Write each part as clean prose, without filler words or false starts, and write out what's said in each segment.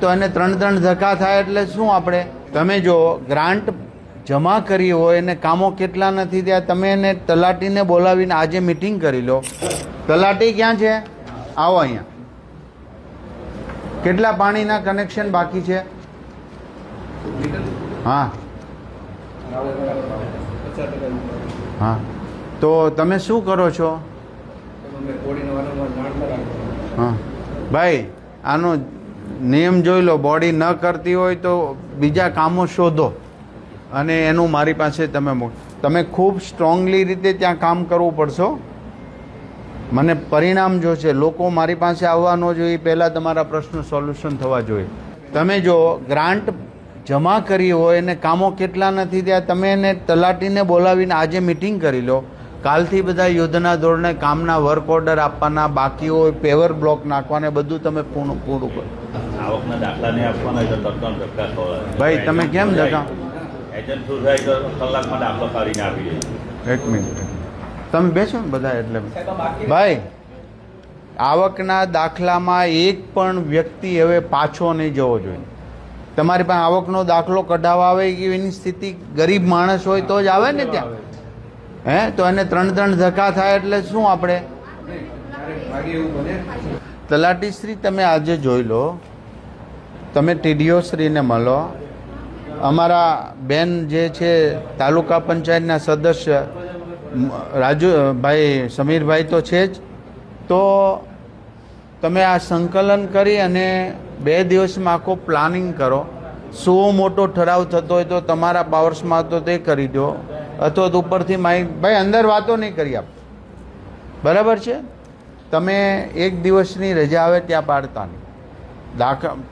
તો એને 3 ધક્કા થાય એટલે શું આપણે તમે જો ગ્રાન્ટ જમા કરી હોય અને કામો કેટલા નથી ત્યાં તમે એને તલાટીને બોલાવીને આજે મીટિંગ કરી લો. તલાટી ક્યાં છે? આવો અહીંયા. કેટલા પાણીના કનેક્શન બાકી છે? હા હા, તો તમે શું કરો છો? હા ભાઈ, આનો નિયમ જોઈ લો. બોડી ન કરતી હોય તો બીજા કામો શોધો અને એનું મારી પાસે તમે ખૂબ સ્ટ્રોંગલી રીતે ત્યાં કામ કરવું પડશે. મને પરિણામ જોશે. લોકો મારી પાસે આવવા ન જોઈએ, પહેલાં તમારા પ્રશ્નો સોલ્યુશન થવા જોઈએ. તમે જો ગ્રાન્ટ જમા કરી હોય અને કામો કેટલા નથી ત્યાં તમે એને તલાટીને બોલાવીને આજે મીટિંગ કરી લો. કાલથી બધા યુદ્ધના ધોરણે કામના વર્ક ઓર્ડર આપવાના, બાકી હોય પેવર બ્લોક નાખવાને બધું તમે પૂરું કરો. આવકના દાખલા નહીં આપવાના તો તત્કાળ ધક્કા ખવડાવે. ભાઈ તમે કેમ ધક્કા? એજન્ટ શું થાય તો કલાકમાં દાખલો કાઢીને આપી દે. એક મિનિટ, તમે બેસો ને બધા. એટલે ભાઈ, આવકના દાખલામાં એક પણ વ્યક્તિ હવે પાછો નહીં જવો જોઈએ. તમારી પાસે આવકનો દાખલો કઢાવવા આવે કે એની સ્થિતિ ગરીબ માણસ હોય તો જ આવે ને ત્યાં. તો એને 3 ધક્કા થાય એટલે શું આપણે તલાટીશ્રી તમે આજે જોઈ લો. તમે ટીડીઓ શ્રીને મળો. અમારા બેન જે છે તાલુકા પંચાયતના સદસ્ય રાજુભાઈ સમીરભાઈ તો છે જ. તો તમે આ સંકલન કરી અને 2 દિવસમાં આખો પ્લાનિંગ કરો. શું મોટો ઠરાવ થતો હોય તો તમારા પાવર્સમાં તો તે કરી દો, અથવા તો ઉપરથી ભાઈ અંદર વાતો નહીં કરી આપ. બરાબર છે? તમે 1 દિવસની રજા આવે ત્યાં પાડતા નહીં.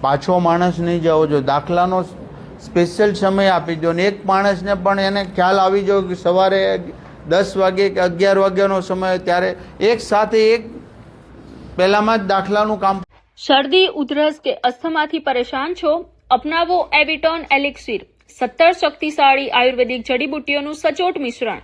પાછો માણસ નહીં જવો જો. દાખલાનો સ્પેશિયલ સમય આપી દો ને એક માણસને પણ એને ખ્યાલ આવી જાય કે સવારે 10 વાગે કે 11 વાગ્યાનો સમય હોય ત્યારે એક સાથે એક પહેલામાં જ દાખલાનું કામ. શરદી, ઉધરસ કે અસ્થમાથી પરેશાન છો? અપનાવો એવિટોન એલિક્સિર. 17 શક્તિશાળી આયુર્વેદિક જડીબુટ્ટીઓનું સચોટ મિશ્રણ.